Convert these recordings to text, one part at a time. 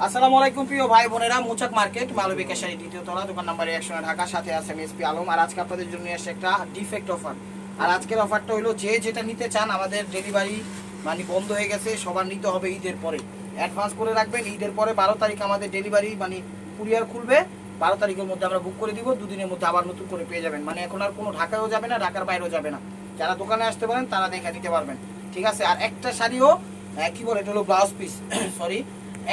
আসসালামু আলাইকুম প্রিয় ভাই বোনেরা, মোচাক মার্কেট মালবিকা শাড়ি দ্বিতীয় তলা, দোকান নাম্বার 100 ঢাকা। সাথে আছে এসপি আলম। আর আজকে আপনাদের জন্য এসে একটা ডিফেক্ট অফার। আর আজকের অফারটা হলো যে যেটা নিতে চান, আমাদের ডেলিভারি মানে বন্ধ হয়ে গেছে, সবার নিতে হবে ঈদের পরে। অ্যাডভান্স করে রাখবেন, ঈদের পরে 12 তারিখ আমাদের ডেলিভারি মানে কুরিয়ার খুলবে। 12 তারিখের মধ্যে আমরা বুক করে দিব, দুদিনের মধ্যে আবার নতুন করে পেয়ে যাবেন। মানে এখন আর কোনো ঢাকায়ও যাবে না, ঢাকার বাইরেও যাবে না। যারা দোকানে আসতে পারেন তারা দেখে নিতে পারবেন, ঠিক আছে। আর একটা শাড়িও কি বলে, এটা হলো ব্লাউজ পিস সরি,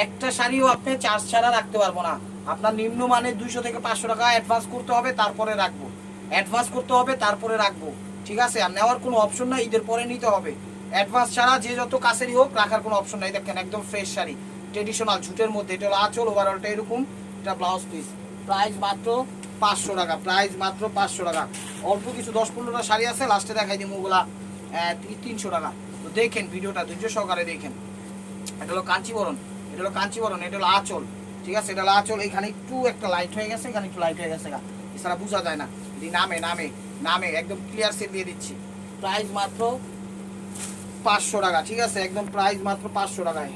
একটা শাড়িও আপনি চার্জ ছাড়া রাখতে পারবো না। আপনার নিম্নমানে 200 থেকে 500 টাকা অ্যাডভান্স করতে হবে, তারপরে রাখবো। অ্যাডভান্স করতে হবে তারপরে রাখবো, ঠিক আছে। আর নেওয়ার কোনো অপশন নাই, ঈদের পরে নিতে হবে। অ্যাডভান্স ছাড়া যে যত কাছেরই হোক রাখার কোনো অপশন নাই। দেখেন একদম ফ্রেশ শাড়ি, ট্রেডিশনাল ঝুটের মধ্যে। এটা হলো আঁচল, ওভারঅলটা এরকম, এটা ব্লাউজ পিস। প্রাইস মাত্র 500 টাকা, প্রাইস মাত্র 500 টাকা। অল্প কিছু 10-15টা শাড়ি আছে, লাস্টে দেখাই দিব ওগুলা 300 টাকা। তো দেখেন ভিডিওটা ধৈর্য সহকারে দেখেন। এটা হলো কাঞ্চিবরণ, এটা হলো কাঞ্চিবরণ, এটা হলো আঁচল, ঠিক আছে। এটা হলো আঁচল, এখানে একটু একটা লাইট হয়ে গেছে, এখানে একটু লাইট হয়ে গেছে, এছাড়া বোঝা যায় না। যদি নামে নামে নামে একদম ক্লিয়ার সেট দিয়ে দিচ্ছি। প্রাইস মাত্র 500 টাকা, ঠিক আছে। একদম প্রাইস মাত্র 500 টাকায়।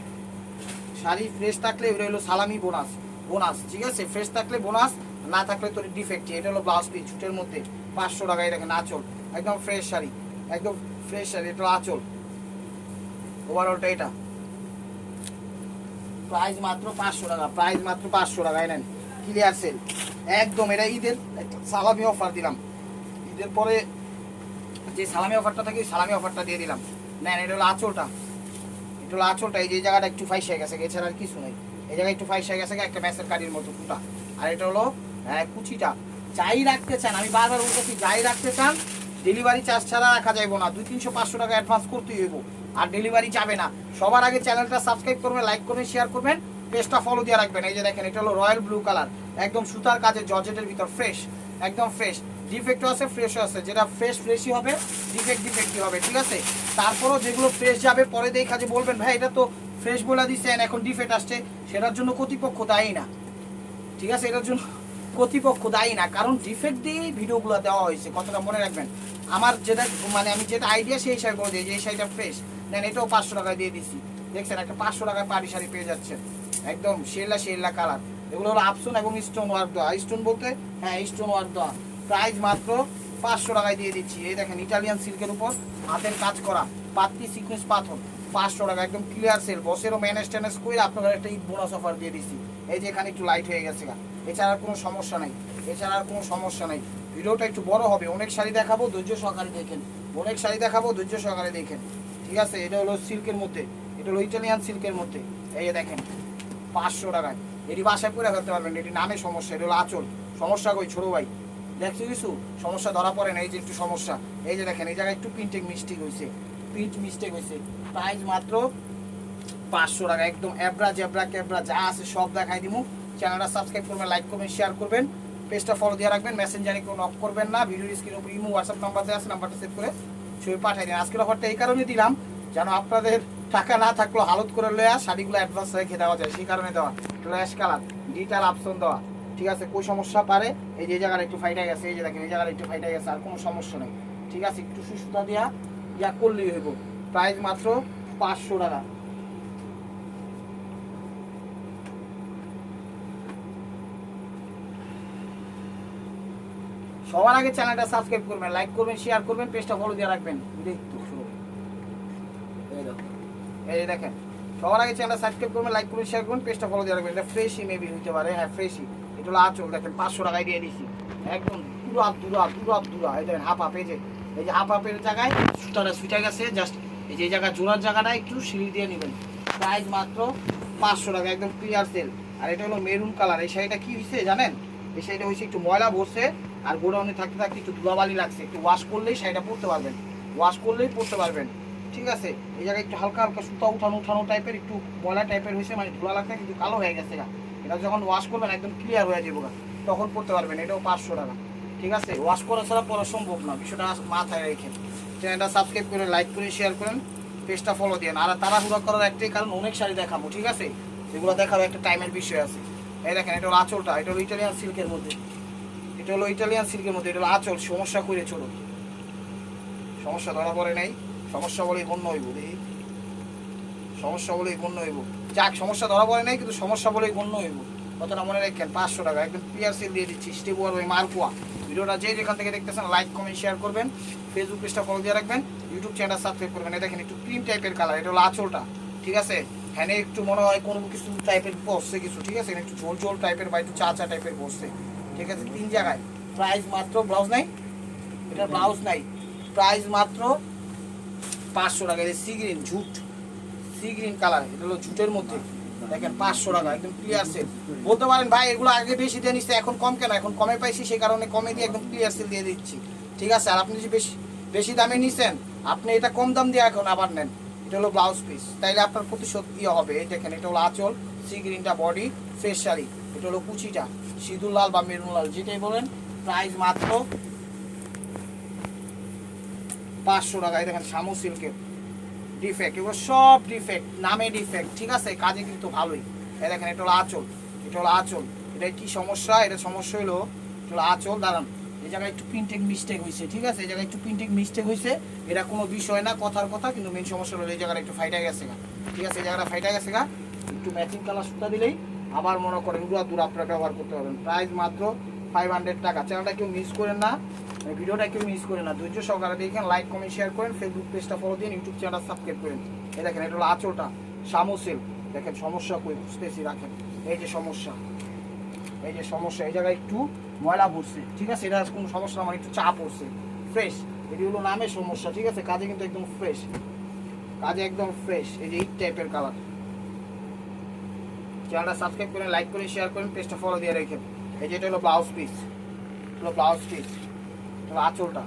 শাড়ি ফ্রেশ থাকলে এটা হলো সালামি বোনাস, বোনাস, ঠিক আছে। ফ্রেশ থাকলে বোনাস, না থাকলে তোর ডিফেক্ট। এটা হলো ব্লাউজ পিস ছুটের মধ্যে, 500 টাকায়। দেখেন আঁচল, একদম ফ্রেশ শাড়ি, একদম ফ্রেশ শাড়ি। এটা হলো আঁচল, ওভারঅলটা এটা। প্রাইস মাত্র 500 টাকা, প্রাইস মাত্র 500 টাকা। নেন ক্লিয়ার সেল একদম। এটা ঈদের সালামি অফার দিলাম, ঈদের পরে যে সালামি অফারটা থাকে ওই সালামি অফারটা দিয়ে দিলাম। নেন, এটা হলো আঁচলটা, এটা হলো আঁচলটা। এই যে জায়গাটা একটু ফাইস হয়ে গেছে, এছাড়া আর কিছু নেই। এই জায়গায় একটু ফাইস হয়ে গেছে, একটা ম্যাসের কাঠির মতো ফুটা। আর এটা হলো কুচিটা। যাই রাখতে চান, আমি বারবার বলতেছি, যাই রাখতে চান ডেলিভারি চার্জ ছাড়া রাখা যাইব না। 200-300-500 টাকা অ্যাডভান্স করতেই হইব, আর ডেলিভারি যাবে না। সবার আগে চ্যানেলটা সাবস্ক্রাইব করবেন, লাইক করবেন, শেয়ার করবেন, পেজটা ফলো দিয়ে রাখবেন। এই যে দেখেন, এটা হলো রয়্যাল ব্লু কালার, একদম সুতার কাজের জর্জেটের ভিতর, ফ্রেশ, একদম ফ্রেশ। ডিফেক্টও আছে, ফ্রেশও আছে। যেটা ফ্রেশ ফ্রেশই হবে, ডিফেক্ট ডিফেক্টই হবে, ঠিক আছে। তারপরও যেগুলো ফ্রেশ যাবে, পরে দেখা যে বলবেন ভাই এটা তো ফ্রেশ বলে দিচ্ছেন, এখন ডিফেক্ট আসছে, সেটার জন্য কর্তৃপক্ষ দায়ী না, ঠিক আছে। এটার জন্য কর্তৃপক্ষ দায়ী না, কারণ ডিফেক্ট দিয়ে ভিডিওগুলো দেওয়া হয়েছে, কথাটা মনে রাখবেন। আমার যেটা মানে আমি যেটা আইডিয়া সেই হিসাবে বলে দিই যে এই শাড়িটা ফ্রেশ। দেন এটাও 500 টাকায় দিয়ে দিচ্ছি। দেখছেন, একটা 500 টাকায় পাড়ি শাড়ি পেয়ে যাচ্ছেন, একদম শেরলা শেরলা কালার। এগুলো হলো আপসন এবং স্টোন ওয়ার্ক দেওয়া, স্টোন বলতে হ্যাঁ স্টোন ওয়ার্ক দেওয়া। প্রাইস মাত্র 500 টাকায় দিয়ে দিচ্ছি। এই দেখেন ইটালিয়ান সিল্কের উপর হাতের কাজ করা পাত্তি সিকোয়েন্স পাথর, 500 টাকা, একদম ক্লিয়ার সেল। বসেরও ম্যানেজ ট্যানেজ করে আপনাদের একটা ঈদ বোনাস অফার দিয়ে দিচ্ছি। এই যে এখানে একটু লাইট হয়ে গেছে, এছাড়া আর কোনো সমস্যা নাই, এছাড়া আর কোনো সমস্যা নাই। ভিডিওটা একটু বড় হবে, অনেক শাড়ি দেখাবো, ধৈর্য সহকারে দেখেন, অনেক শাড়ি দেখাবো, ধৈর্য সহকারে দেখেন, ঠিক আছে। এটা হলো সিল্কের মধ্যে, এটা হলো ইটালিয়ান সিল্কের মধ্যে। এই যে দেখেন 500 টাকায়, এটি বাসায় করে ফেলতে পারবেন। এটি নামে সমস্যা, এটা হলো আঁচল। সমস্যা কই ছোটো ভাই, দেখছি কিছু সমস্যা ধরা পড়ে না। এই যে একটু সমস্যা, এই যে দেখেন এই জায়গায় একটু প্রিন্টিং মিস্টেক হয়েছে, প্রিন্ট মিস্টেক হয়েছে। প্রাইস মাত্র 500 টাকা, একদম অ্যাব্রা জ্যাব্রা ক্যাব্রা যা আছে সব দেখাই দিব। চ্যানেলটা সাবস্ক্রাইব করবেন, লাইক করবেন, শেয়ার করবেন, পেজটা ফলো দিয়ে রাখবেন। মেসেঞ্জারে কেউ নক করবেন না, ভিডিওর স্ক্রিনের উপর ইমো হোয়াটসঅ্যাপ নাম্বার দেওয়া আছে, নাম্বারটা সেভ করে ছবি পাঠিয়ে দিন। আজকের অফারটা এই কারণে দিলাম, যেন আপনাদের টাকা না থাকলেও হালত করে লয়া শাড়িগুলো অ্যাডভান্স রেখে দেওয়া যায়, সেই কারণে দেওয়া। ফ্ল্যাশ কালার ডিজিটাল অপশন দেওয়া, ঠিক আছে। কোই সমস্যা পারে, এই যে জায়গাটা একটু ফাইটা গেছে, এই যে দেখেন এই জায়গাটা একটু ফাইটা গেছে, আর কোনো সমস্যা নেই, ঠিক আছে। একটু সুস্থতা দিয়া ইয়া করলেই হইব। প্রাইস মাত্র 500 টাকা। সবার আগে চ্যানেলটা সাবস্ক্রাইব করবেন, লাইক করবেন, শেয়ার করবেন, পেজটা ফলো দিয়ে রাখবেন। এই দেখেন, সবার আগে চ্যানেলটা সাবস্ক্রাইব করবেন, লাইক করবেন, শেয়ার করবেন, পেজটা ফলো দিয়ে রাখবেন। এটা ফ্রেশই মেবি হইতে পারে, হ্যাঁ ফ্রেশই। এটা হলো আঁচল, দেখেন 500 টাকায় দিয়ে দিচ্ছি, একদম পুরো আধুরা পুরো আধুরা। এই দেখেন হাফ হাফ, এই যে হাফ হাফের জায়গায় সুতাটা ছুটে গেছে, জাস্ট এই যে জায়গা জোড়ার জায়গাটা একটু সিঁড়ি দিয়ে নেবেন। প্রাইস মাত্র 500 টাকা, একদম ক্লিয়ার সেল। আর এটা হলো মেরুন কালার। এই শাড়িটা কি হয়েছে জানেন, এই শাড়িটা হয়েছে একটু ময়লা বসে, আর গোডাউনে থাকতে থাকতে একটু ধুলাবালি লাগছে। একটু ওয়াশ করলেই শাড়িটা পরতে পারবেন, ওয়াশ করলেই পরতে পারবেন, ঠিক আছে। এই জায়গায় একটু হালকা হালকা সুতা উঠানো উঠানো টাইপের, একটু ময়লা টাইপের হয়েছে, মানে ধুলা লাগছে, একটু কালো হয়ে গেছে। এটা যখন ওয়াশ করবেন একদম ক্লিয়ার হয়ে যাবো, তখন পরতে পারবেন। এটাও 500 টাকা, ঠিক আছে। ওয়াশ করা ছাড়া পরা সম্ভব না, বিষয়টা মাথায় রেখে চ্যানেলটা সাবস্ক্রাইব করে, লাইক করে, শেয়ার করেন, পেজটা ফলো দেন। আর তাড়াহুড়া করার একটাই কারণ, অনেক শাড়ি দেখাবো, ঠিক আছে। এগুলো দেখার একটা টাইমের বিষয় আছে। এই দেখেন, এটা হলো আঁচলটা, এটা হলো ইটালিয়ান সিল্কের মধ্যে, এটা হলো ইটালিয়ান সিল্কের মধ্যে, এটা হলো আঁচল। সমস্যা করে চলো, সমস্যা ধরা পড়ে নাই, সমস্যা বলেই বন্য হইব, দেখি সমস্যা বলেই গণ্য হইব। যাক, সমস্যা ধরা পড়ে নাই, কিন্তু সমস্যা বলেই গণ্য হইব, কথাটা মনে রাখেন। 500 টাকা একদম ক্লিয়ার সেল দিয়ে দিচ্ছি। স্টেবুয়ার ওই মালপোয়া। ভিডিওটা যে যেখান থেকে দেখতেছেন লাইক কমেন্ট শেয়ার করবেন, ফেসবুক পেজটা ফলো দিয়ে রাখবেন, ইউটিউব চ্যানেল সাবস্ক্রাইব করবেন। এটা দেখেন একটু ক্রিম টাইপের কালার, এটা হলো আঁচলটা, ঠিক আছে। হ্যাঁ একটু মনে হয় কোনো কিছু টাইপের বসছে কিছু, ঠিক আছে, একটু ঝোল ঝোল টাইপের বা একটু চা চা টাইপের বসছে, ঠিক আছে। 3 জায়গায় প্রাইস মাত্র, ব্লাউজ নাই, এটা ব্লাউজ নাই, প্রাইস মাত্র 500 টাকা। এই সি গ্রিন ঝুট, সি গ্রিন কালার, এটা হলো ঝুটের মধ্যে, দেখেন 500 টাকা একদম ক্লিয়ার সেল। বলতে পারেন ভাই এগুলো আগে বেশি দিয়ে নিচ্ছে এখন কম কেন, এখন কমে পাইছি সেই কারণে কমে দিয়ে একদম ক্লিয়ার সেল দিয়ে দিচ্ছি, ঠিক আছে। আর আপনি যদি বেশি বেশি দামে নিছেন, আপনি এটা কম দাম দিয়ে এখন আবার নেন, এটা হলো ব্লাউজ পিস, তাইলে আপনার প্রতিশোধ ইয়ে হবে। এই দেখেন এটা হলো আঁচল, সি গ্রিনটা বডি, ফ্রেশ শাড়ি, এটা হলো কুচিটা সিঁদুর লাল বা মেরুন লাল যেটাই বলেন, প্রাইস মাত্র 500 টাকা। এই দেখেন শামু সিল্কের ডিফেক্ট, এগুলো সব ডিফেক্ট, নামে ডিফেক্ট, ঠিক আছে, কাজে কিন্তু ভালোই। এই দেখেন এটা হলো আঁচল, এটা হলো আঁচল। এটা কি সমস্যা, এটা সমস্যা হলো আঁচল, দাঁড়ান, এই জায়গায় একটু প্রিন্টিং মিস্টেক হয়েছে, ঠিক আছে, এই জায়গায় একটু প্রিন্টিং মিস্টেক হয়েছে, এটা কোনো বিষয় না, কথার কথা, কিন্তু মেন সমস্যা হলো এই জায়গাটা একটু ফাইটা গেছে গা, ঠিক আছে, এই জায়গাটা ফাইটা গেছে গা, একটু ম্যাচিং কালার সুতা দিলেই আবার মনে করেন দূর আপনারা ব্যবহার করতে পারবেন। প্রাইস মাত্র 500 টাকা। চ্যানেলটা কেউ মিস করেন না, ভিডিওটা কেউ মিস করেন না, ধৈর্য সহকারে দেখেন, লাইক কমেন্ট শেয়ার করেন, ফেসবুক পেজটা ফলো দিন, ইউটিউব চ্যানেলটা সাবস্ক্রাইব করেন। এই দেখেন এটা হলো আঁচলটা, শামু সিল্ক, দেখেন সমস্যা কই বুঝতেছি, রাখেন, এই যে সমস্যা, এই যে সমস্যা, এই জায়গায় একটু ময়লা পড়ছে, ঠিক আছে, এটা কোনো সমস্যা না, মানে একটু চা পড়ছে, ফ্রেশ, এটি হলো নামের সমস্যা, ঠিক আছে, কাজে কিন্তু একদম ফ্রেশ, কাজে একদম ফ্রেশ। এই যে এই টাইপের কালার। চ্যানেলটা সাবস্ক্রাইব করেন, লাইক করেন, শেয়ার করেন, পেজটা ফলো দিয়ে রাখেন। এই যে এটা হলো ব্লাউজ পিস, হলো ব্লাউজ পিস, হলো আঁচলটা,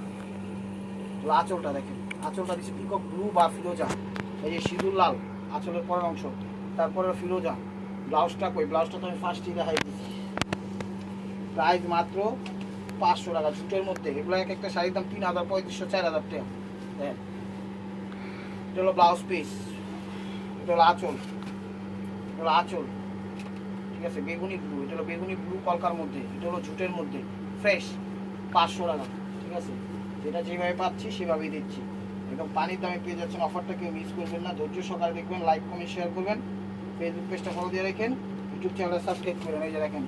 হলো আঁচলটা, দেখেন আঁচলটা দিচ্ছে পিকক ব্লু বা ফিরোজা, এই যে সিঁদুর লাল আঁচলের পরের অংশ, তারপরে ফিরোজা। ব্লাউজটা কই, ব্লাউজটা তো আমি ফার্স্টই দেখাই দিচ্ছি। প্রাইস মাত্র 500 টাকা ঝুটের মধ্যে, এগুলো এক একটা শাড়ির দাম 3000, 3500, 4000 টাকা। হ্যাঁ এটা হলো ব্লাউজ পিস, এটা হলো আঁচল, এটা হলো আঁচল, ঠিক আছে, বেগুনি ব্লু, এটা হলো বেগুনি ব্লু কলকার মধ্যে, এটা হলো ঝুটের মধ্যে, ফ্রেশ, 500 টাকা, ঠিক আছে। যেটা যেভাবে পাচ্ছি সেভাবেই দিচ্ছি, একদম পানির দামে পেয়ে যাচ্ছেন। অফারটা কেউ মিস করবেন না, ধৈর্য সহকারে দেখবেন, লাইক কমেন্ট শেয়ার করবেন, ফেসবুক পেজটা ফলো দিয়ে রাখেন, ইউটিউব চ্যানেলটা সাবস্ক্রাইব করেন। এই যে দেখেন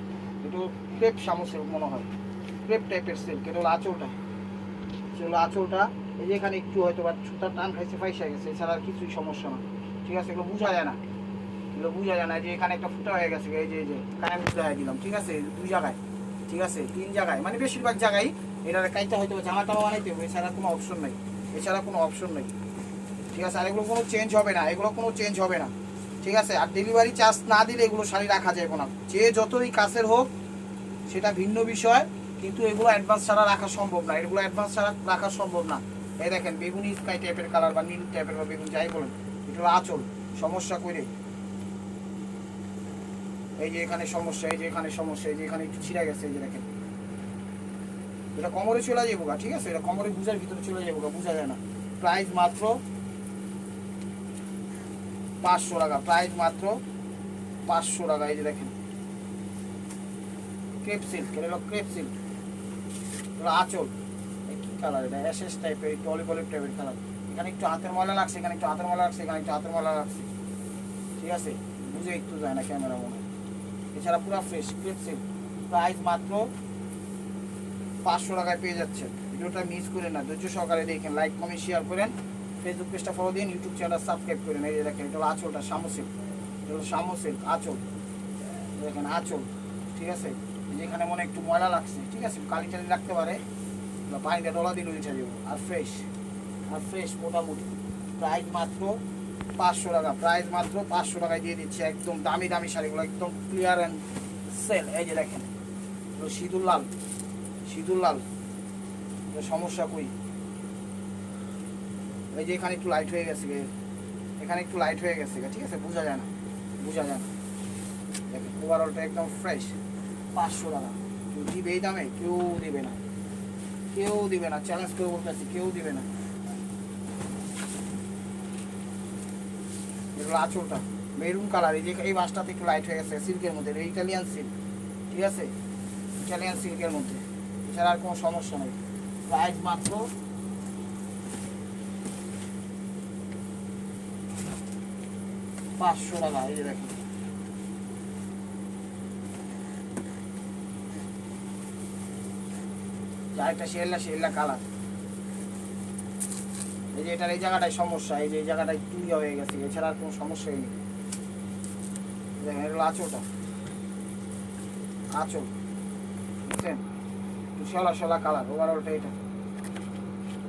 এটা ক্রেপ শামু সিল্ক, মনে হয় ক্রেপ টাইপের সিল্ক, এটা হলো আঁচলটা, সেগুলো আঁচলটা, এই যে এখানে একটু হয়তো বা সুতার টান খাইছে, ফাইসা গেছে, এছাড়া আর কিছুই সমস্যা না, ঠিক আছে, এগুলো বোঝা যায় না, এগুলো বোঝা যায় না, যে এখানে একটা ফুটা হয়ে গেছে, এই যে এখানে আমি ফুটা দিলাম, ঠিক আছে, 2 জায়গায়, ঠিক আছে, 3 জায়গায়, মানে বেশিরভাগ জায়গায় এটার কাইটা হয়তো জামা টামা বানাইতে হবে, এছাড়া কোনো অপশন নেই, এছাড়া কোনো অপশন নেই, ঠিক আছে। আর এগুলো কোনো চেঞ্জ হবে না, এগুলো কোনো চেঞ্জ হবে না, ঠিক আছে। আর ডেলিভারি চার্জ না দিলে এগুলো শাড়ি রাখা যাবে না, যে যতই কাছের হোক সেটা ভিন্ন বিষয়, কিন্তু এগুলো অ্যাডভান্স ছাড়া রাখা সম্ভব না, এগুলো অ্যাডভান্স ছাড়া রাখা সম্ভব না। এই দেখেন বেগুনি স্কাই টাইপের কালার বা নীল টাইপের বা বেগুন যাই বলেন, এটা হলো আঁচল, সমস্যা করে, এই যে এখানে সমস্যা, এই যে এখানে সমস্যা, এই যে এখানে একটু ছিঁড়া গেছে, এই যে দেখেন এটা কোমরে চলে যাবো গা, ঠিক আছে, এটা কোমরে বুঝার ভিতরে চলে যাবো গা, বোঝা যায় না। প্রাইস মাত্র 500 টাকা, প্রাইস মাত্র 500 টাকা। এই যে দেখেন ক্রেপ সিল্ক, এটা হলো ক্রেপ সিল্ক, এটা আঁচল, কি কালার, এটা অ্যাশেস টাইপের, একটু অলিভ অলিভ টাইপের কালার, এখানে একটু হাতের ময়লা লাগছে, এখানে একটু হাতের ময়লা লাগছে, এখানে একটু হাতের ময়লা লাগছে, ঠিক আছে, বুঝে একটু যায় না ক্যামেরা মনে, এছাড়া পুরো ফ্রেশ ক্রেপ সিল্ক। প্রাইস মাত্র 500 টাকায় পেয়ে যাচ্ছে। ভিডিওটা মিস করেন না, ধৈর্য সহকারে দেখেন, লাইক কমেন্ট শেয়ার করেন, ফেসবুক পেজটা ফলো দিন, ইউটিউব চ্যানেল সাবস্ক্রাইব করেন। এই যে দেখেন এটা হলো আঁচলটা, শামু সিল্ক, এটা হলো শামু সিল্ক আঁচল, দেখেন আঁচল, ঠিক আছে, যেখানে মনে একটু ময়লা লাগছে, ঠিক আছে, কালি টালি রাখতে পারে, পানিতে ডলা দিন উঠে যাবো, আর ফ্রেশ মোটামুটি। প্রাইস মাত্র 500 টাকা, প্রাইস মাত্র 500 টাকায় দিয়ে দিচ্ছে, একদম দামি দামি শাড়িগুলো একদম ক্লিয়ার অ্যান্ড সেল। এই যে দেখেন সিঁদুর লাল, সিঁদুর লাল, সমস্যা কই, এই যে এখানে একটু লাইট হয়ে গেছে, এখানে একটু লাইট হয়ে গেছে, ঠিক আছে, বোঝা যায় না, বোঝা যায় না, দেখেন ওভারঅলটা একদম ফ্রেশ। 500 টাকা কেউ দিবে এই দামে, কেউ দিবে না, কেউ দিবে না, চ্যালেঞ্জ করে বলতেছি, কেউ দিবে না। এগুলো আঁচলটা মেরুন কালার, এই যে এই বাসটাতে একটু লাইট হয়ে গেছে, সিল্কের মধ্যে, ইটালিয়ান সিল্ক, ঠিক আছে, ইটালিয়ান সিল্কের মধ্যে, এছাড়া আর কোনো সমস্যা নেই। প্রাইস মাত্র 500 টাকা। এই যে দেখেন যাইটা শেল্লা কালার। এই যে এটার এই জায়গাটায় সমস্যা, এই যে এই জায়গাটায় একটু হয়ে গেছে, এছাড়া আর কোনো সমস্যাই নেই। দেখেন এটা হলো আঁচলটা, আঁচল বুঝছেন, একটু শেলা কালার। ওভারঅলটা এটা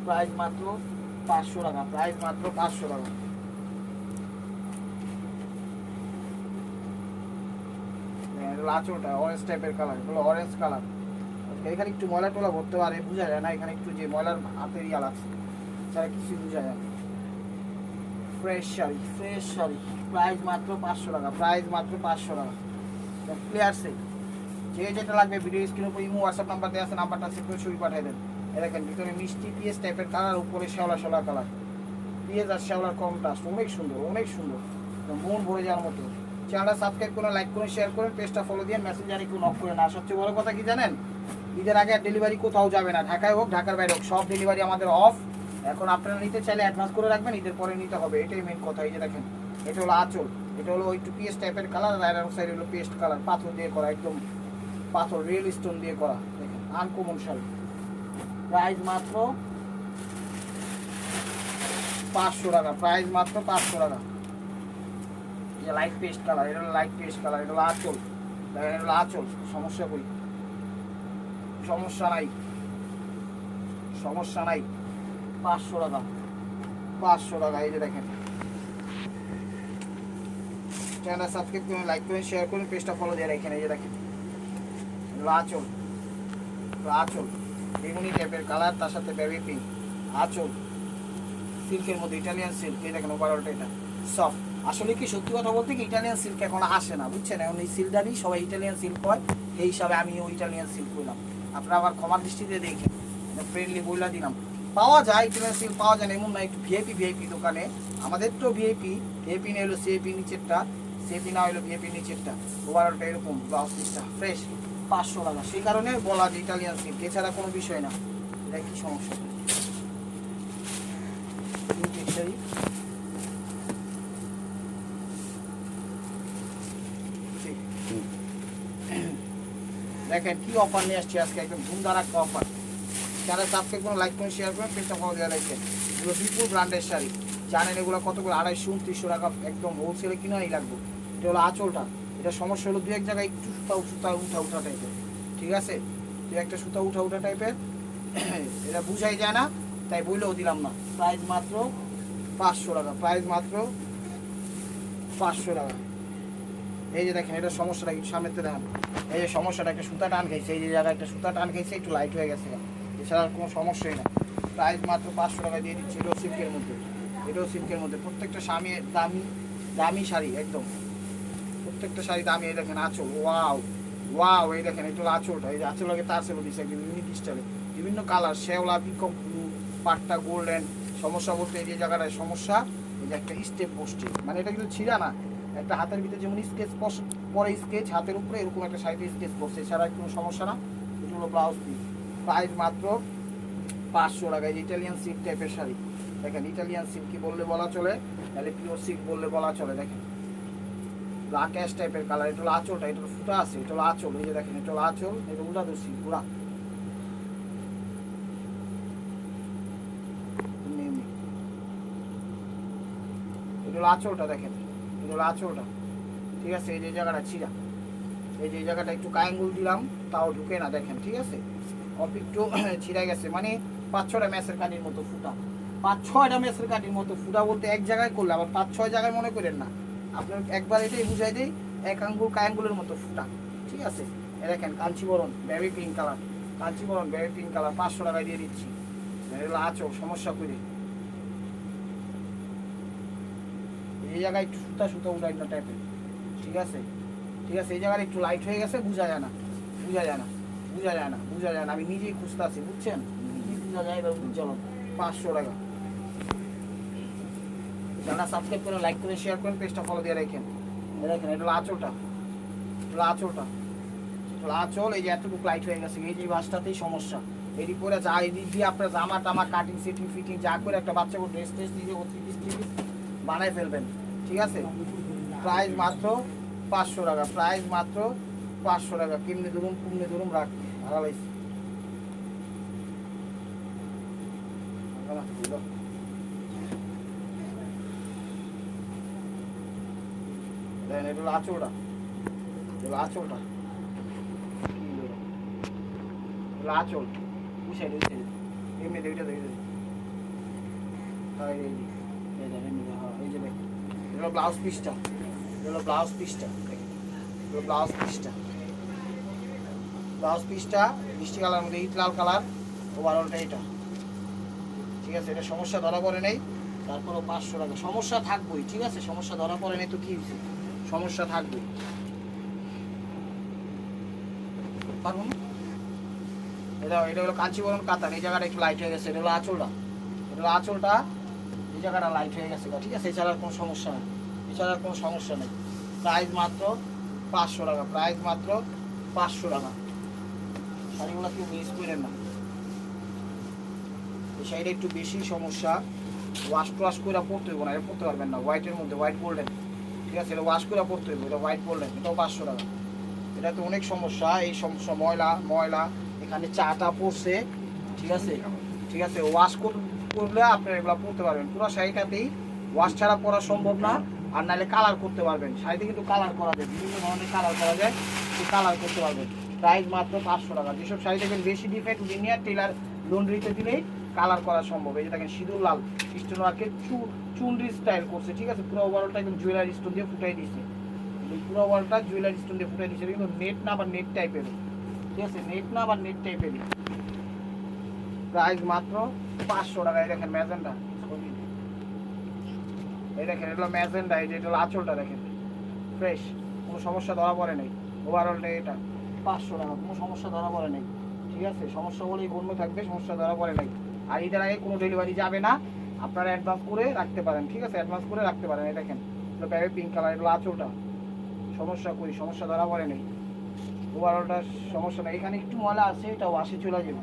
প্রাইস মাত্র 500 টাকা, প্রাইস মাত্র 500 টাকা। আঁচলটা অরেঞ্জ টাইপের কালার, এগুলো অরেঞ্জ কালার। এখানে একটু ময়লা টোলা ভরতে পারে, বোঝা যায় না, এখানে একটু যে ময়লার হাতের ইয়া লাগছে, তারা কিছু বোঝা যায় না। ফ্রেশ শাড়ি প্রাইস মাত্র 500 টাকা, প্রাইস মাত্র 500 টাকা। ক্লিয়ার সেট, যে যেটা লাগবে ভিডিও স্ক্রিনের উপর ইমো হোয়াটসঅ্যাপ নাম্বার দেওয়া আছে, নাম্বারটা সেভ করে ছবি পাঠিয়ে দেন। দেখেন ভিতরে মিষ্টি পিএস টাইপের কালার, উপরে শ্যাওলা কালার, পিএস আর শ্যাওলার কন্ট্রাস্ট অনেক সুন্দর, অনেক সুন্দর, মন ভরে যাওয়ার মতো। চ্যানেলটা সাবস্ক্রাইব করুন, লাইক করুন, শেয়ার করুন, পেজটা ফলো দিয়ে মেসেঞ্জারে একটু নক করে না। সবচেয়ে বড় কথা কি জানেন, ঈদের আগে আর ডেলিভারি কোথাও যাবে না, ঢাকায় হোক ঢাকার বাইরে হোক, সব ডেলিভারি আমাদের অফ। এখন আপনারা নিতে চাইলে অ্যাডভান্স করে রাখবেন, ঈদের পরে নিতে হবে, এটাই মেন কথা। এই যে দেখেন এটা হলো আঁচল, এটা হলো একটু পিএস টাইপের কালার, রাইট সাইড হলো পেস্ট কালার, পাথর দিয়ে করা, একদম পাথর রিয়েল স্টোন দিয়ে করা। দেখেন আনকমন শাড়ি, প্রাইস মাত্র 500 টাকা, প্রাইস মাত্র 500 টাকা। এই লাইট পেস্ট কালার, এটা হলো লাইট পেস্ট কালার, এটা হলো আঁচল, দেখেন এটা হলো আঁচল। সমস্যা কই, সমস্যা নাই, সমস্যা নাই। 500 টাকা, 500 টাকা। এই যে দেখেন চ্যানেলটা সাবস্ক্রাইব করুন, লাইক করুন, শেয়ার করুন, পেজটা ফলো দিয়ে রাখেন। এই যে দেখেন আঁচল, আঁচল বেগুনি টাইপের কালার, তার সাথে বেবি পিঙ্ক আঁচল, সিল্কের মধ্যে ইটালিয়ান সিল্ক। এই দেখেন ওভারঅলটা এটা সফট। আসলে কি সত্যি কথা বলতে কি ইটালিয়ান সিল্ক এখন আসে না, বুঝছেন, এখন এই সিল্কটারই সবাই ইটালিয়ান সিল্ক হয়, এই হিসাবে আমিও ইটালিয়ান সিল্ক করলাম। আপনারা আবার ক্ষমার দৃষ্টিতে দেখেন, ফ্রেন্ডলি বইলা দিলাম। পাওয়া যায় ইটালিয়ান সিল্ক, পাওয়া যায় না এমন না, একটু ভিআইপি দোকানে। আমাদের তো ভিআইপি নিয়ে হলো সিএপি নিচেরটা, সিএপি না হলো ভিআইপি নিচেরটা। ওভারঅলটা এরকম, ব্লাউজ পিসটা ফ্রেশ, 500 টাকা। সেই কারণে বলা যে ইটালিয়ান সিল্ক, এছাড়া কোনো বিষয় না। এটা কি সমস্যা, দেখেন কি অফার নিয়ে আসছে আজকে, একদম ধুমধার একটা অফার। চ্যানেল সাবস্ক্রাইব করুন, লাইক করুন, শেয়ার করুন, পেজটা ফলো দিয়ে রাখবেন। এগুলো বিপুল ব্র্যান্ডের শাড়ি, জানেন এগুলো কতগুলো, 250-2900 টাকা একদম হোলসেলে কিনাই লাগবে। এটা হলো আঁচলটা, এটা সমস্যা হলো দু এক জায়গায় একটু সুতা উঠা টাইপের, ঠিক আছে, দু একটা সুতা উঠা টাইপের, এটা বুঝাই যায় না, তাই বইলেও দিলাম না। প্রাইস মাত্র 500 টাকা, প্রাইস মাত্র 500 টাকা। এই যে দেখেন এটা সমস্যাটা একটু সামনেতে দেখেন, এই যে সমস্যাটা একটা সুতা টান খাইছে, এই যে জায়গায় একটা সুতা টান খাইছে, একটু লাইট হয়ে গেছে, এছাড়া কোনো সমস্যাই না। প্রাইস মাত্র 500 টাকা দিয়ে দিচ্ছি। এটাও সিল্কের মধ্যে, এটাও সিল্কের মধ্যে, প্রত্যেকটা দামি শাড়ি একদম, প্রত্যেকটা শাড়ি দামি। এই দেখেন আঁচল, ওয়াও এই দেখেন এটা হলো আঁচলটা, এই যে আঁচল আগে তার সেবা দিচ্ছে একদম ইউনিক স্টাইলে, বিভিন্ন কালার, শ্যাওলা, পিকক ব্লু, পাটটা গোল্ডেন। সমস্যা বলতে এই যে জায়গাটায় সমস্যা, এই যে একটা স্টেপ বসছে, মানে এটা কিন্তু ছিঁড়া না, একটা হাতের ভিতরে যেমন স্কেচ পরে স্কেচ হাতের উপরে, এরকম একটা সাইডে স্কেচ পড়ছে, এছাড়া কোনো সমস্যা না। এটা হলো ব্লাউজ পিস, প্রাইস মাত্র 500 টাকা। ইটালিয়ান সিল্ক টাইপের শাড়ি, দেখেন ইটালিয়ান সিল্ক কি বললে বলা চলে, তাহলে পিওর সিল্ক বললে বলা চলে। দেখেন আকাশ টাইপের কালার, এটা হলো আঁচলটা, এটা ফুটা আছে, এটা হলো আঁচল। এই যে দেখেন এটা হলো আঁচল, এটা উল্টা দোষী পুরা, এটা হলো আঁচলটা, দেখেন এটা হলো আঁচলটা, ঠিক আছে। এই যে জায়গাটা ছিঁড়া, এই যে জায়গাটা একটু কায়াঙ্গুল দিলাম তাও ঢুকে না, দেখেন ঠিক আছে, অল্প একটু ছিঁড়া গেছে, মানে 5-6টা ম্যাচের কাঠির মতো ফুটা, 5-6টা ম্যাচের কাঠির মতো ফুটা বলতে এক জায়গায় করলে আবার 5-6 জায়গায় মনে করেন না, আপনার একবার এটাই বুঝাই দেই, এক আঙ্গুল কায়াঙ্গুলের মতো ফুটা, ঠিক আছে। এ দেখেন Kanjivaram baby pink colour, Kanjivaram baby pink colour, 500 টাকায় দিয়ে দিচ্ছি। এগুলো আঁচল সমস্যা করে, এই জায়গায় একটু সুতা উঠাই না টাইপের, ঠিক আছে, ঠিক আছে। এই জায়গায় একটু লাইট হয়ে গেছে, বোঝা যায় না, আমি নিজেই খুঁজতে আছি, বুঝছেন, বোঝা যায়, এবার চলো 500 টাকা। চ্যানেলটা সাবস্ক্রাইব করে লাইক করে শেয়ার করেন, পেজটা ফলো দিয়ে রাখেন। দেখেন এটা হলো আঁচলটা, আঁচল, এই যে এতটুকু লাইট হয়ে গেছে, এই যে বাসটাতেই সমস্যা, এটি করে যা এদিক দিয়ে আপনার জামা টামা কাটিং ফিটিং যা করে একটা বাচ্চাকে ড্রেস নিজে বানাই ফেলবেন, ঠিক আছে। প্রাইস মাত্র 500 টাকা, প্রাইস মাত্র 500 টাকা। কেমনি ধরুন রাখ হারালাইছি। দেখেন এটা হলো আঁচলটা, এগুলো আঁচলটা, এগুলো আঁচল ওই সাইড এমনি এইটা দেখে এই যে দেখ এগুলো ব্লাউজ পিসটা, এগুলো ব্লাউজ পিসটা, এগুলো ব্লাউজ পিসটা, ব্লাউজ পিসটা মিষ্টি কালার মধ্যে ইট লাল কালার, ওভারঅলটা এটা। ঠিক আছে, এটা সমস্যা ধরা পড়ে নেই, তারপরও 500 টাকা। সমস্যা থাকবেই, ঠিক আছে, সমস্যা ধরা পড়ে নেই তো কি হয়েছে, সমস্যা থাকবে। পারবো না এটা, এটা হলো কাঞ্চিবরণ কাতান, এই জায়গাটা একটু লাইট হয়ে গেছে, এটা হলো আঁচলটা, এটা হলো আঁচলটা, এই জায়গাটা লাইট হয়ে গেছে, ঠিক আছে। এছাড়া আর কোনো সমস্যা নেই, এছাড়া আর কোনো সমস্যা নেই। প্রাইস মাত্র 500 টাকা, প্রাইস মাত্র 500 টাকা। শাড়িগুলো কেউ মিস করেন না। এই শাড়িটা একটু বেশি সমস্যা, ওয়াশ টোয়াশ করে পরতে হইব না, এটা পরতে পারবেন না। হোয়াইটের মধ্যে হোয়াইট গোল্ডেন, ঠিক আছে, এটা ওয়াশ করে পরতে হইব, এটা হোয়াইট গোল্ডেন, এটাও 500 টাকা। এটা তো অনেক সমস্যা, এই সমস্যা ময়লা ময়লা এখানে চাটা পড়ছে, ঠিক আছে, ঠিক আছে। ওয়াশ করলে আপনারা এগুলো পরতে পারবেন। পুরো শাড়িটাতেই ওয়াশ ছাড়া পরা সম্ভব না, আর নাহলে কালার করতে পারবেন। শাড়িতে কিন্তু কালার করা যায়, বিভিন্ন ধরনের কালার করা যায়, সেই কালার করতে পারবেন। প্রাইস মাত্র 500 টাকা। যেসব শাড়ি দেখবেন বেশি ডিফেক্ট লিনিয়ার টেলার লন্ড্রিতে দিলেই কালার করা সম্ভব। এই যে দেখেন সিঁদুর লাল স্টোন ওয়ার্কের চুনরি স্টাইল করছে, ঠিক আছে, পুরো ওভারঅলটা একদম জুয়েলারি স্টোন দিয়ে ফুটাই দিয়েছে, পুরো ওভারঅলটা জুয়েলারি স্টোন দিয়ে ফুটাই দিয়েছে, কিন্তু নেট না বা নেট টাইপের, ঠিক আছে, নেট না বা নেট টাইপের। প্রাইস মাত্র 500 টাকা। এই দেখেন ম্যাজেন্ডা, এই দেখেন এটা হলো ম্যাজেন্ডা, এই যে এটা হলো আঁচলটা দেখেন ফ্রেশ, কোনো সমস্যা ধরা পড়ে নেই। ওভারঅলটা এটা 500 টাকা, কোনো সমস্যা ধরা পড়ে নেই, ঠিক আছে। সমস্যা বলেই গণ্য থাকবে, সমস্যা ধরা পড়ে নাই। আর ঈদের আগে কোনো ডেলিভারি যাবে না, আপনারা অ্যাডভান্স করে রাখতে পারেন, ঠিক আছে, অ্যাডভান্স করে রাখতে পারেন। এই দেখেন এটা প্যাবে পিঙ্ক কালার, এগুলো আঁচলটা, সমস্যা করি, সমস্যা ধরা পড়ে নেই। ওভারঅলটা সমস্যা নেই। এখানে একটু ময়লা আছে, এটা ওয়াশে চলে যাবে,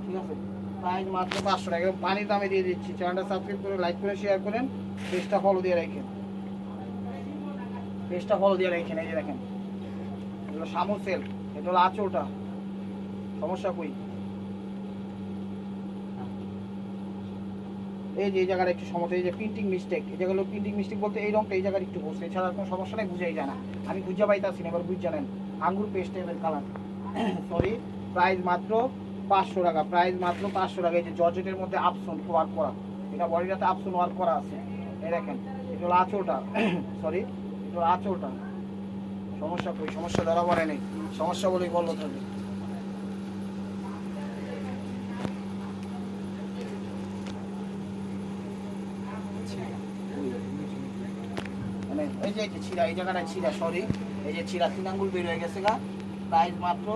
ঠিক আছে। প্রাইস মাত্র 500 টাকা, পানির দামে দিয়ে দিচ্ছি। চ্যানেলটা সাবস্ক্রাইব করে লাইক করে শেয়ার করেন, পেজটা ফলো দিয়ে রাখেন, পেজটা ফলো দিয়ে রাখেন। এই যে দেখেন এগুলো শামুক সেল, এটা হলো আঁচলটা, সমস্যা কই। এই যে এই জায়গাটা একটু সমস্যা, এই যে প্রিন্টিং মিস্টেক, এই জায়গাগুলো প্রিন্টিং মিস্টেক বলতে এই রঙটা এই জায়গায় একটু বসছে, এছাড়া কোনো সমস্যা নেই, বুঝাই যায় না। আমি বুঝা পাইতাছি না, এবার বুঝ জানেন আঙ্গুর পেস্ট টাইপের কালার। সরি, প্রাইস মাত্র 500 টাকা, প্রাইস মাত্র 500 টাকা। এই যে জর্জেটের মধ্যে আপসন ওয়ার্ক করা, এটা বডিটাতে আপসন ওয়ার্ক করা আছে, এই দেখেন এটা হলো আঁচলটা, সরি এটা হলো আঁচলটা। সমস্যা কই, সমস্যা ধরা পড়ে নেই, সমস্যা বলেই বললো থাকবে। মানে এই যে ছিঁড়া, এই জায়গাটায় ছিঁড়া, সরি এই যে ছিঁড়া 3 আঙ্গুল বের হয়ে গেছে গা। প্রাইস মাত্র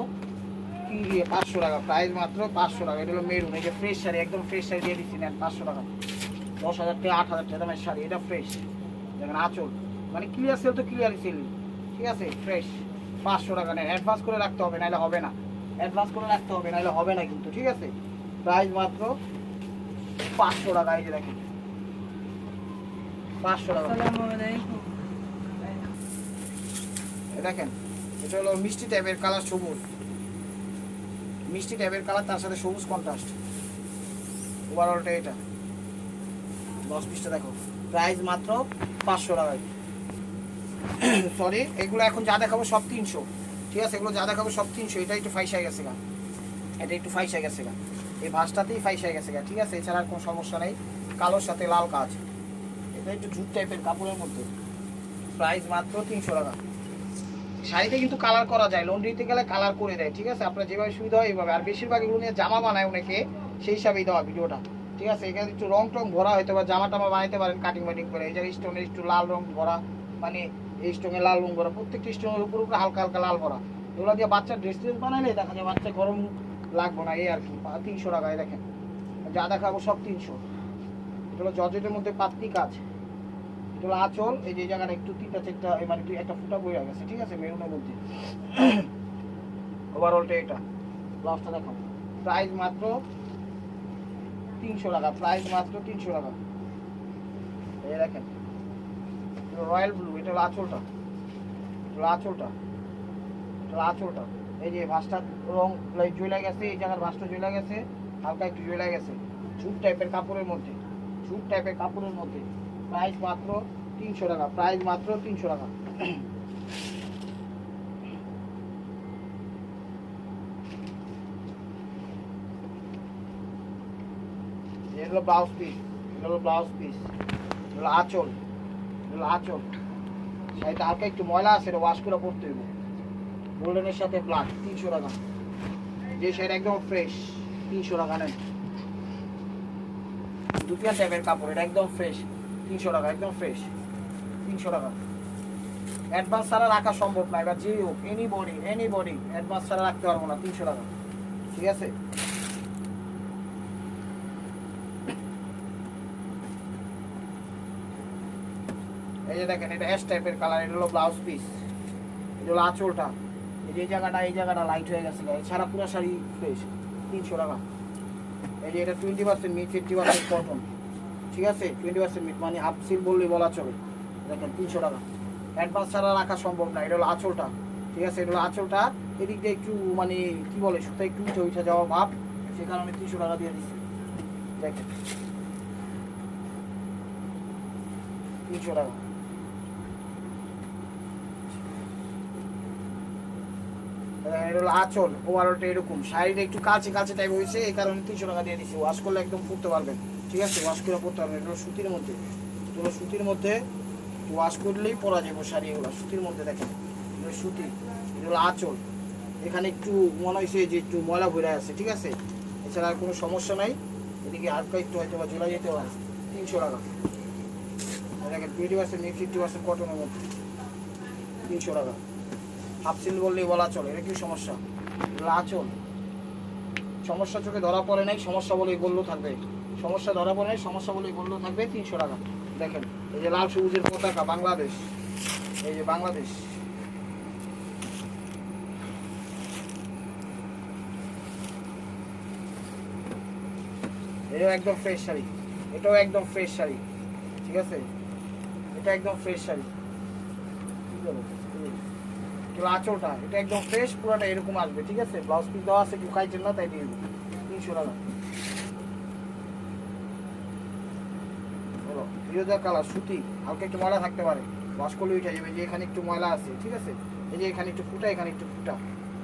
500 টাকা, প্রাইস মাত্র 500 টাকা। এটা হলো মেরুন, এই যে ফ্রেশ শাড়ি, একদম ফ্রেশ শাড়ি দিয়ে দিচ্ছি, নেন 500 টাকা। 10,000 টাকা 8,000 টাকা দামের শাড়ি, এটা ফ্রেশ, দেখেন আঁচল, মানে ক্লিয়ার সেল তো ক্লিয়ারই সেল, ঠিক আছে, ফ্রেশ। 500 টাকা নেন, অ্যাডভান্স করে রাখতে হবে, নাহলে হবে না, অ্যাডভান্স করে রাখতে হবে, নাহলে হবে না কিন্তু, ঠিক আছে। প্রাইস মাত্র 500 টাকা। এই যে দেখেন 500 টাকা। দেখেন এটা হলো মিষ্টি টাইপের কালার, সবুজ মিষ্টি টাইপের কালার, তার সাথে সবুজ কন্ট্রাস্ট, ওভারঅলটা এটা 10 পিসটা দেখো। প্রাইস মাত্র 500 টাকা। সরি, এগুলো এখন যা দেখাবো সব 300, ঠিক আছে, এগুলো যা দেখাবো সব 300। এটা একটু ফাইসাই গেছে গা, এটা একটু ফাইসাই গেছে গা, এই ভাঁজটাতেই ফাইসাই গেছে গা, ঠিক আছে, এছাড়া আর কোনো সমস্যা নেই। কালোর সাথে লাল কাজ, এটা একটু জুট টাইপের কাপড়ের মধ্যে। প্রাইস মাত্র 300 টাকা। শাড়িতে কিন্তু কালার করা যায়, লন্ড্রিতে গেলে কালার করে দেয়, ঠিক আছে, আপনার যেভাবে সুবিধা হয় এইভাবে। আর বেশিরভাগ এগুলো নিয়ে জামা বানায় অনেকে, সেই হিসাবেই দেওয়া ভিডিওটা, ঠিক আছে। এখানে একটু রং টং ভরা হয়তো বা জামা টামা বানাইতে পারেন কাটিং বাটিং করে। এই যে স্টোনের একটু লাল রং ভরা, মানে এই স্টোনে লাল রং ভরা, প্রত্যেকটি স্টোনের উপর উপরে হালকা হালকা লাল ভরা, এগুলো দিয়ে বাচ্চার ড্রেস ট্রেস বানাইলে দেখা যায় বাচ্চা গরম লাগবো না, এই আর কি। 300 টাকায় দেখেন, যা দেখাবো সব 300। এটা হলো জর্জেটের মধ্যে পাতলি কাজ, এটা হলো আঁচল, এই যে জায়গাটা একটু তিনটা চারটা মানে একটা ফুটা বইয়া গেছে, ঠিক আছে, মেরুনের মধ্যে। ওভারঅলটা এটা, ব্লাউজটা দেখো। প্রাইস মাত্র 300 টাকা, প্রাইস মাত্র 300 টাকা। এই দেখেন রয়্যাল ব্লু, এটা হলো আঁচলটা, আঁচলটা, আঁচলটা। এই যে ভাঁজটার রং জ্বলে গেছে, এই জায়গার ভাঁজটা জ্বলে গেছে, হালকা একটু জ্বলে গেছে। ঝুট টাইপের কাপড়ের মধ্যে, ঝুট টাইপের কাপড়ের মধ্যে। প্রাইস মাত্র 300 টাকা, প্রাইস মাত্র 300 টাকা। এগুলো ব্লাউজ পিস, এগুলো ব্লাউজ পিস, এগুলো আঁচল, এগুলো আঁচল। শাড়িটা হালকা একটু ময়লা আছে, এটা ওয়াশ করে পরতে হইব। গোল্ডেনের সাথে ব্ল্যাক, 300 টাকা। যে শাড়িটা একদম ফ্রেশ, 300 টাকা নেন। দুপিয়া টাইপের কাপড়, এটা একদম ফ্রেশ, 300 টাকা, একদম ফ্রেশ, 300 টাকা। অ্যাডভান্স ছাড়া রাখা সম্ভব না, এবার যে হোক এনিবডি অ্যাডভান্স ছাড়া রাখতে পারবো না, 300 টাকা, ঠিক আছে। এই যে দেখেন, এটা অ্যাশ টাইপের কালার, এটা হলো ব্লাউজ পিস, এটা হলো আঁচলটা। এই যে এই জায়গাটা লাইট হয়ে গেছে, এছাড়া পুরো শাড়ি ফ্রেশ, 300 টাকা। এই যে এটা 20% মিট, 50% কটন, ঠিক আছে। 20% মিট মানে হাফ সিল বললেই বলা চলে। দেখেন 300 টাকা, অ্যাডভান্স ছাড়া রাখা সম্ভব না। এটা হলো আঁচলটা, ঠিক আছে। এটা হলো আঁচলটা, এদিক দিয়ে একটু মানে কি বলে, সুতা একটু উঠে যাওয়া ভাব, সে কারণে 300 টাকা দিয়ে দিচ্ছি। দেখেন 300 টাকা। এটা হলো আঁচল, ওভারঅলটা এরকম, শাড়িটা একটু কাছে কাছে টাইপ হয়েছে, এই কারণে 300 টাকা দিয়ে দিচ্ছি। ওয়াশ করলে একদম পরতে পারবেন, ঠিক আছে, ওয়াশ করে পরতে পারবেন। এটা হলো সুতির মধ্যে, এটা হলো সুতির মধ্যে, ওয়াশ করলেই পরা যাবে শাড়ি, এগুলো সুতির মধ্যে। দেখেন এটা সুতি, এটা হলো আঁচল। এখানে একটু মনে হয়েছে যে একটু ময়লা ভরে আছে, ঠিক আছে, এছাড়া আর কোনো সমস্যা নাই। এদিকে হালকা একটু হয়তো বা ঝোলা যেতে পারে, 300 টাকা। দেখেন 20% মিট, 50% কটনের মধ্যে, 300 টাকা। হাফ সিল বললেই বলা চলে, এটা কি সমস্যা, আঁচল। সমস্যা চোখে ধরা পড়ে নাই, সমস্যা বলেই বললেও থাকবে, সমস্যা ধরা পড়ে নাই, সমস্যা বলেই বললেও থাকবে, 300 টাকা। দেখেন এই যে লাল সবুজের পতাকা, বাংলাদেশ, এই যে বাংলাদেশ। এটাও একদম ফ্রেশ শাড়ি, এটাও একদম ফ্রেশ শাড়ি, ঠিক আছে, এটা একদম ফ্রেশ শাড়ি। আঁচলটা এটা একদম ফ্রেশ, পুরোটা এরকম আসবে, ঠিক আছে। ব্লাউজ পিস দেওয়া আছে, কেউ খাইছেন না তাই দিয়ে দেবো, 300 টাকা। বলো ফিরোজা কালার, সুতি, হালকা একটু ময়লা থাকতে পারে, ওয়াশ করলে উঠে যাবে। যে এখানে একটু ময়লা আছে, ঠিক আছে, এই যে এখানে একটু ফুটা, এখানে একটু ফুটা,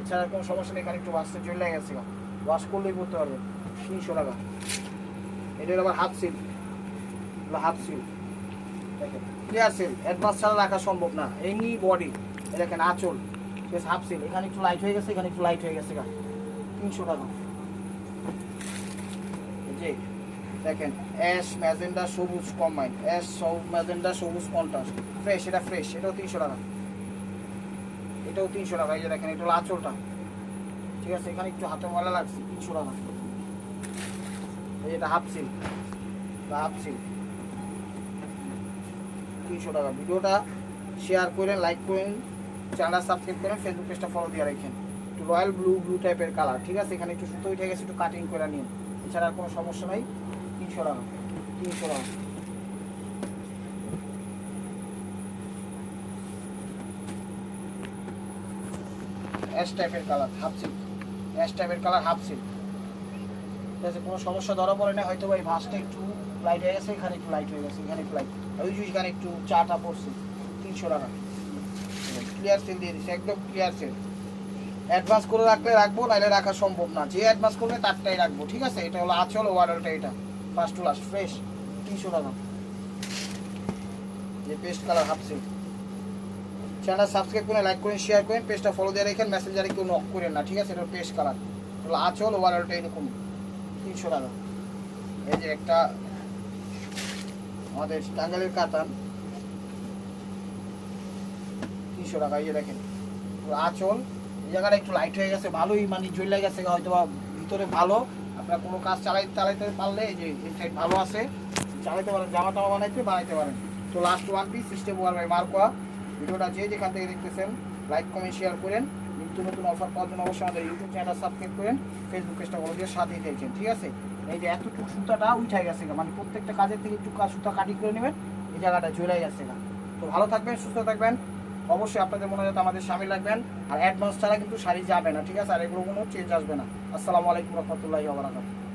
এছাড়া কোনো সমস্যা নেই। এখানে একটু ওয়াশটা চলে গেছে, ওয়াশ করলেই করতে পারবে, 300 টাকা। এটার আবার হাফ সিল, হাফ সিল। দেখেন ক্লিয়ার সেল, অ্যাডভান্স ছাড়া রাখা সম্ভব না, এনি বডি। দেখেন আঁচল, বেশ হাফ সিল, এখানে একটু লাইট হয়ে গেছে, এখানে একটু লাইট হয়ে গেছে, 300 টাকা। জি দেখেন অ্যাশ ম্যাজেন্ডা সবুজ কম্বাইন, অ্যাশ ম্যাজেন্ডা সবুজ কন্ট্রাস্ট, ফ্রেশ, এটা ফ্রেশ, এটাও 300 টাকা, এটাও 300 টাকা। এই যে দেখেন এটা হলো আঁচলটা, ঠিক আছে, এখানে একটু হাতে ময়লা লাগছে, 300 টাকা। এই এটা হাফ সিল, হাফ সিল, 300 টাকা। ভিডিওটা শেয়ার করেন, লাইক করেন, চ্যানেল সাবস্ক্রাইব করেন, ফেসবুক পেজটা ফলো দিয়ে রাখেন। একটু রয়্যাল ব্লু টাইপের কালার, ঠিক আছে, এখানে একটু সুতো উঠে গেছে, একটু কাটিং করে নিন, এছাড়া আর কোনো সমস্যা নাই, 300 টাকা, 300 টাকা। অ্যাশ টাইপের কালার, হাফ সিল, অ্যাশ টাইপের কালার, হাফ সিল, ঠিক আছে, কোনো সমস্যা ধরা পড়ে না। হয়তো এই ভাঁজটা একটু লাইট হয়ে গেছে, এখানে একটু লাইট হয়ে গেছে, এখানে একটু লাইট, ওই যে এখানে একটু চাটা পড়ছে, 300 টাকা। ক্লিয়ার সেল দিয়ে দিচ্ছি, একদম ক্লিয়ার সেল। অ্যাডভান্স করে রাখলে রাখবো, নাহলে রাখা সম্ভব না। যে অ্যাডভান্স করবে তারটাই রাখবো, ঠিক আছে। এটা হলো আঁচল, ওভারঅলটা এটা ফার্স্ট টু লাস্ট ফ্রেশ, 300 টাকা। যে পেস্ট কালার হাফ সিল। চ্যানেল সাবস্ক্রাইব করে লাইক করেন, শেয়ার করেন, পেজটা ফলো দিয়ে রাখেন, মেসেঞ্জারে কেউ নক করেন না, ঠিক আছে। এটা পেস্ট কালার, হলো আঁচল, ওভারঅলটা এরকম, 300 টাকা। এই যে একটা আমাদের টাঙ্গাইলের কাতান, 300 টাকা। এই যে দেখেন আঁচল, এই জায়গাটা একটু লাইট হয়ে গেছে, ভালোই মানে জ্বলে গেছে, হয়তো বা ভিতরে ভালো। আপনারা কোনো কাজ চালাইতে পারলে এই যে এই সাইড ভালো আছে, চালাইতে পারেন, জামা টামা বানাইতে পারেন। তো লাস্ট ওয়ান পিস সিস্টেম ওয়ার বাই মার্কোয়া। ভিডিওটা যে যেখান থেকে দেখতেছেন লাইক কমেন্ট শেয়ার করেন। নিত্য নতুন অফার পাওয়ার জন্য অবশ্যই আমাদের ইউটিউব চ্যানেল সাবস্ক্রাইব করেন, ফেসবুক পেজটা বলে দিয়ে সাথেই থাকছেন, ঠিক আছে। এই যে এতটুকু সুতাটা উঠে গেছে, মানে প্রত্যেকটা কাজের থেকে একটু সুতা কাটি করে নেবেন, এই জায়গাটা ঝুলে গেছে, তো ভালো থাকবেন, সুস্থ থাকবেন, অবশ্যই আপনাদের মনে যাতে আমাদের সামিল রাখবেন। আর অ্যাডভান্স ছাড়া কিন্তু শাড়ি যাবে না, ঠিক আছে? আর এগুলো কোনো চেঞ্জ আসবে না। আসসালামু আলাইকুম রহমতুল্লাহি ওয়া বারাকাতুহু।